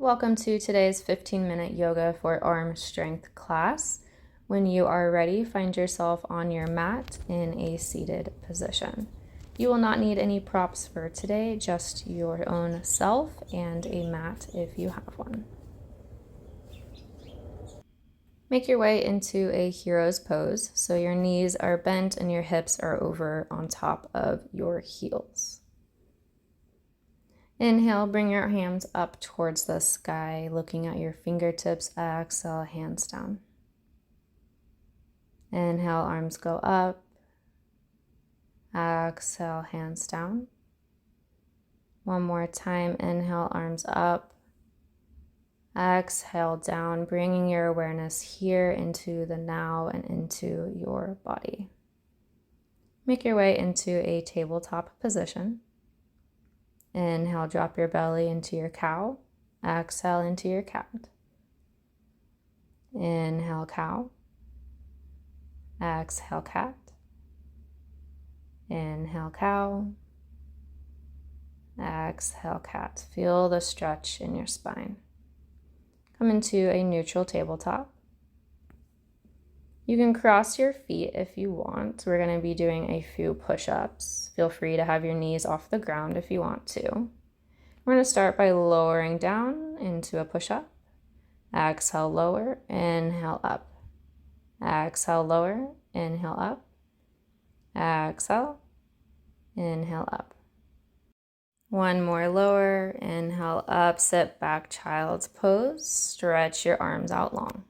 Welcome to today's 15-minute yoga for arm strength class. When you are ready, find yourself on your mat in a seated position. You will not need any props for today, just your own self and a mat if you have one. Make your way into a hero's pose, so your knees are bent and your hips are over on top of your heels. Inhale, bring your hands up towards the sky, looking at your fingertips. Exhale, hands down. Inhale, arms go up. Exhale, hands down. One more time. Inhale, arms up. Exhale, down, bringing your awareness here into the now and into your body. Make your way into a tabletop position. Inhale, drop your belly into your cow. Exhale, into your cat. Inhale, cow. Exhale, cat. Inhale, cow. Exhale, cat. Feel the stretch in your spine. Come into a neutral tabletop. You can cross your feet if you want. We're going to be doing a few push-ups. Feel free to have your knees off the ground if you want to. We're going to start by lowering down into a push-up. Exhale, lower, inhale, up. Exhale, lower, inhale, up. Exhale, inhale, up. One more lower, inhale, up, sit back, child's pose. Stretch your arms out long.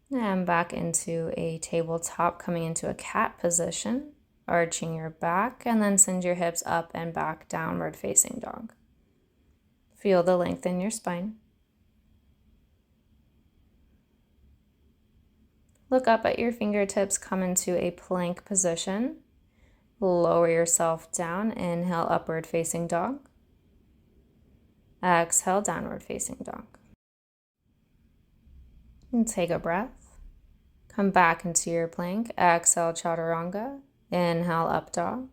And back into a tabletop, coming into a cat position, arching your back, and then send your hips up and back, downward facing dog. Feel the length in your spine. Look up at your fingertips, come into a plank position. Lower yourself down, inhale, upward facing dog. Exhale, downward facing dog. And take a breath. Come back into your plank. Exhale, chaturanga. Inhale, up dog.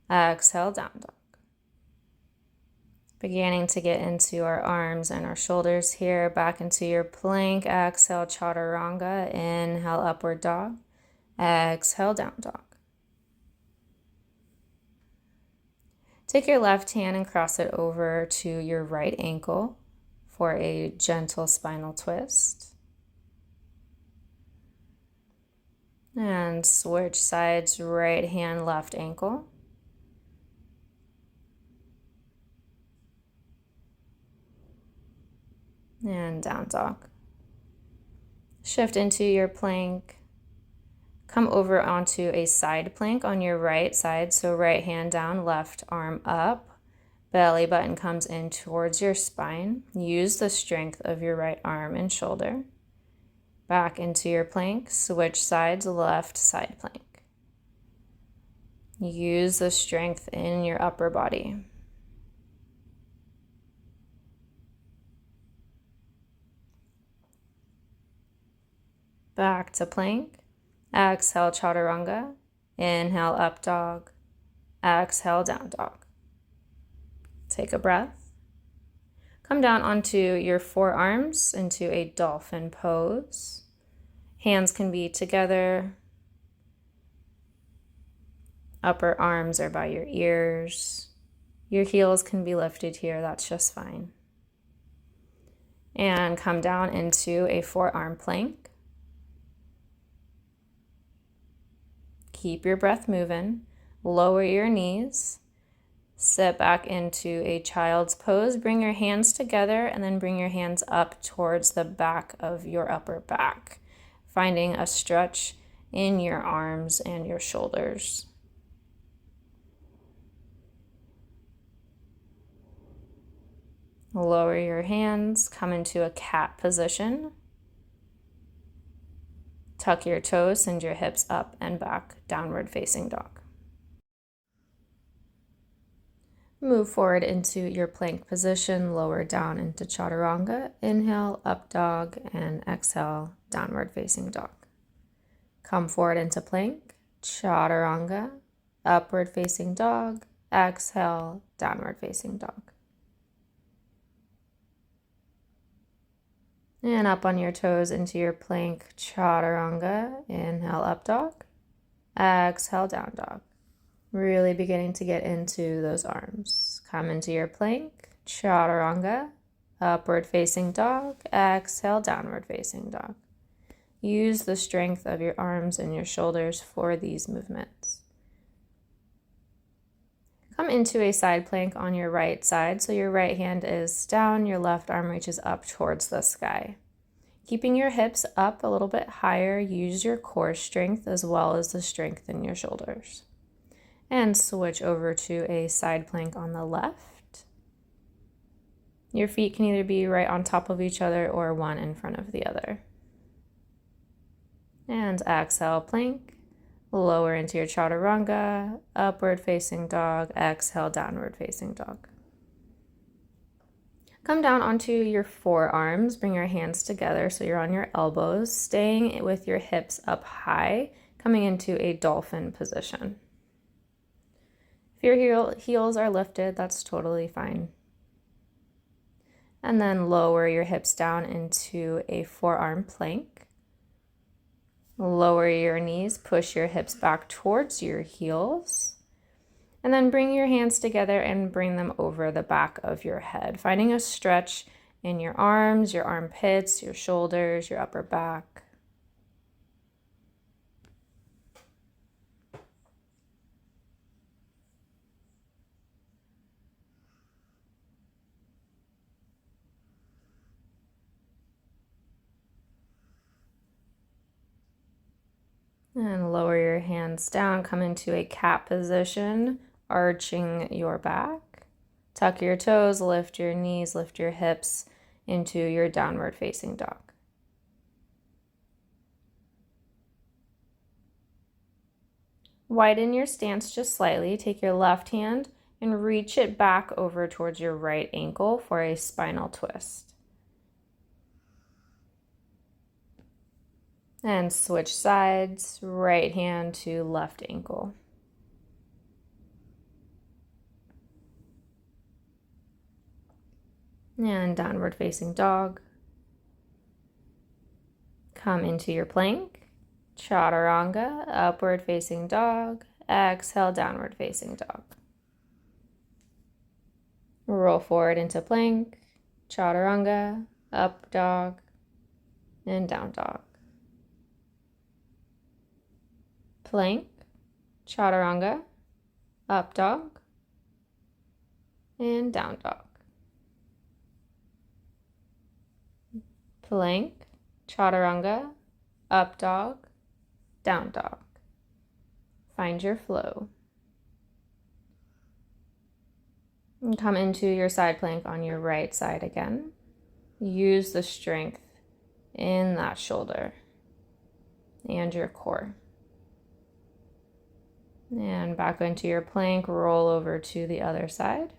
Exhale, down dog. Beginning to get into our arms and our shoulders here. Back into your plank. Exhale, chaturanga. Inhale, upward dog. Exhale, down dog. Take your left hand and cross it over to your right ankle for a gentle spinal twist. And switch sides, right hand, left ankle. And down dog. Shift into your plank. Come over onto a side plank on your right side. So right hand down, left arm up. Belly button comes in towards your spine. Use the strength of your right arm and shoulder. Back into your plank, switch sides, left side plank. Use the strength in your upper body. Back to plank. Exhale, chaturanga. Inhale, up dog. Exhale, down dog. Take a breath. Come down onto your forearms into a dolphin pose. Hands can be together. Upper arms are by your ears. Your heels can be lifted here, that's just fine. And come down into a forearm plank. Keep your breath moving. Lower your knees. Sit back into a child's pose. Bring your hands together and then bring your hands up towards the back of your upper back, finding a stretch in your arms and your shoulders. Lower your hands, come into a cat position. Tuck your toes, send your hips up and back, downward facing dog. Move forward into your plank position, lower down into chaturanga. Inhale, up dog, and exhale, downward facing dog. Come forward into plank, chaturanga, upward facing dog, Exhale, downward facing dog. And up on your toes into your plank chaturanga. Inhale, up dog. Exhale, down dog. Really beginning to get into those arms. Come into your plank, chaturanga, upward facing dog. Exhale, downward facing dog. Use the strength of your arms and your shoulders for these movements. Come into a side plank on your right side, so your right hand is down, your left arm reaches up towards the sky. Keeping your hips up a little bit higher, use your core strength as well as the strength in your shoulders. And switch over to a side plank on the left. Your feet can either be right on top of each other or one in front of the other. And exhale, plank. Lower into your chaturanga, upward facing dog, exhale, downward facing dog. Come down onto your forearms, bring your hands together so you're on your elbows, staying with your hips up high, coming into a dolphin position. If your heels are lifted, that's totally fine. And then lower your hips down into a forearm plank. Lower your knees, push your hips back towards your heels, and then bring your hands together and bring them over the back of your head, finding a stretch in your arms, your armpits, your shoulders, your upper back. And lower your hands down, come into a cat position, arching your back. Tuck your toes, lift your knees, lift your hips into your downward facing dog. Widen your stance just slightly. Take your left hand and reach it back over towards your right ankle for a spinal twist. And switch sides, right hand to left ankle. And downward facing dog. Come into your plank, chaturanga, upward facing dog. Exhale, downward facing dog. Roll forward into plank, chaturanga, up dog, and down dog. Plank, chaturanga, up dog, and down dog. Plank, chaturanga, up dog, down dog. Find your flow. And come into your side plank on your right side again. Use the strength in that shoulder and your core. And back into your plank, roll over to the other side.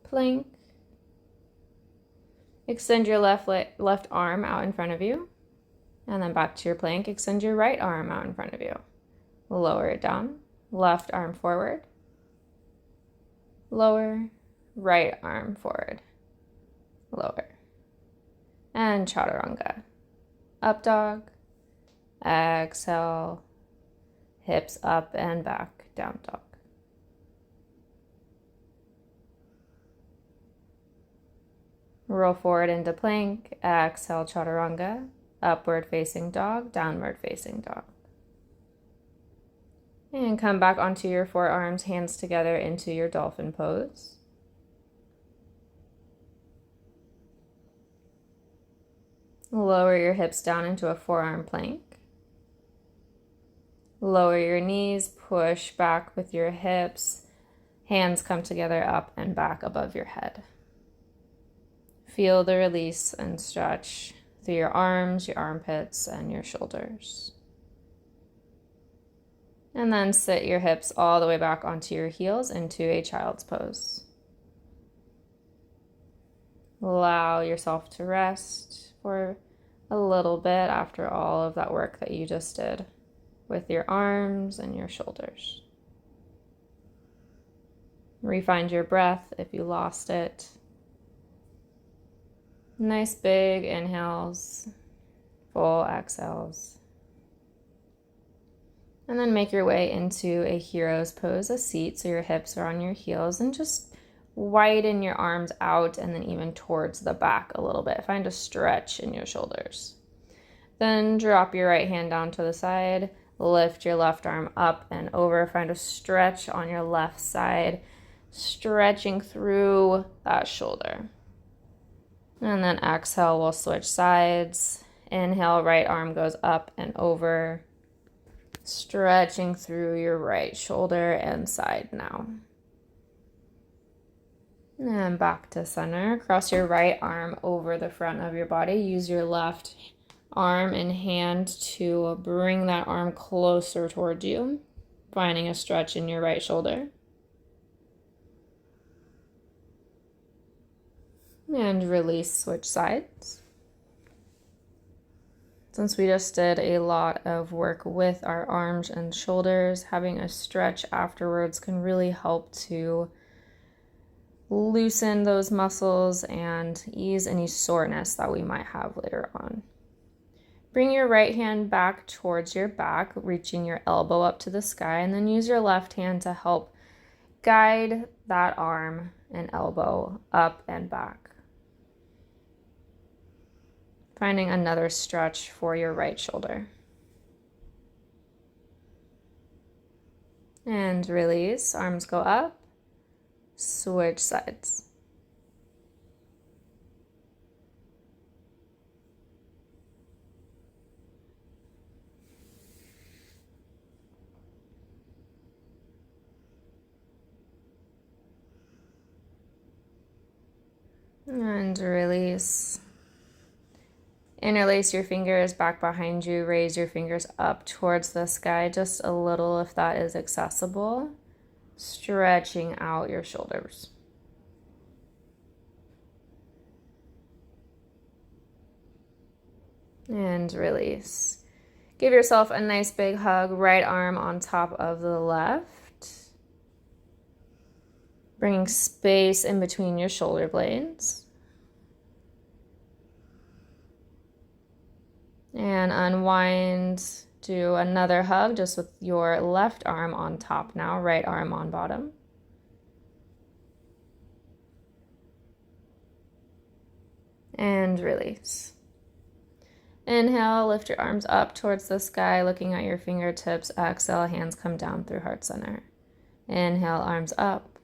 Plank. Extend your left arm out in front of you. And then back to your plank, extend your right arm out in front of you. Lower it down, left arm forward. Lower, right arm forward. Lower. And chaturanga. Up dog. Exhale. Hips up and back. Down dog. Roll forward into plank. Exhale, chaturanga. Upward facing dog. Downward facing dog. And come back onto your forearms, hands together into your dolphin pose. Lower your hips down into a forearm plank. Lower your knees, push back with your hips. Hands come together up and back above your head. Feel the release and stretch through your arms, your armpits, and your shoulders. And then sit your hips all the way back onto your heels into a child's pose. Allow yourself to rest for a little bit after all of that work that you just did with your arms and your shoulders. Refind your breath if you lost it. Nice big inhales, full exhales. And then make your way into a hero's pose, a seat, so your hips are on your heels, and just widen your arms out and then even towards the back a little bit. Find a stretch in your shoulders. Then drop your right hand down to the side, lift your left arm up and over. Find a stretch on your left side, stretching through that shoulder. And then exhale, we'll switch sides. Inhale, right arm goes up and over, stretching through your right shoulder and side now. And back to center. Cross your right arm over the front of your body. Use your left arm and hand to bring that arm closer towards you, finding a stretch in your right shoulder. And release, switch sides. Since we just did a lot of work with our arms and shoulders, having a stretch afterwards can really help to loosen those muscles and ease any soreness that we might have later on. Bring your right hand back towards your back, reaching your elbow up to the sky, and then use your left hand to help guide that arm and elbow up and back. Finding another stretch for your right shoulder. And release, arms go up, switch sides. And release. Interlace your fingers back behind you. Raise your fingers up towards the sky just a little if that is accessible. Stretching out your shoulders. And release. Give yourself a nice big hug. Right arm on top of the left. Bringing space in between your shoulder blades. And unwind, do another hug just with your left arm on top now, right arm on bottom. And release. Inhale, lift your arms up towards the sky, looking at your fingertips. Exhale, hands come down through heart center. Inhale, arms up.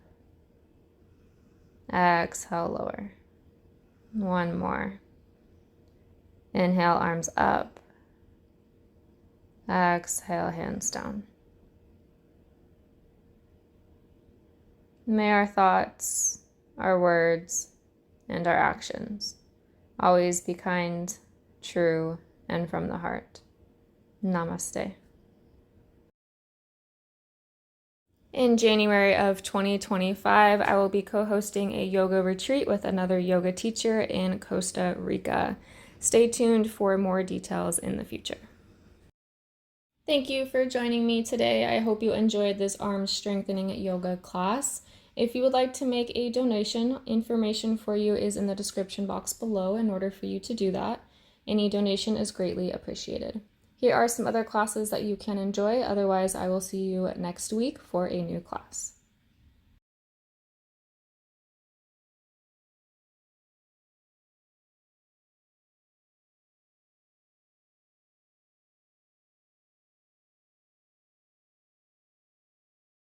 Exhale, lower. One more. Inhale, arms up. Exhale, hands down. May our thoughts, our words, and our actions always be kind, true, and from the heart. Namaste. In January of 2025, I will be co-hosting a yoga retreat with another yoga teacher in Costa Rica. Stay tuned for more details in the future. Thank you for joining me today. I hope you enjoyed this arm strengthening yoga class. If you would like to make a donation, information for you is in the description box below in order for you to do that. Any donation is greatly appreciated. Here are some other classes that you can enjoy. Otherwise, I will see you next week for a new class.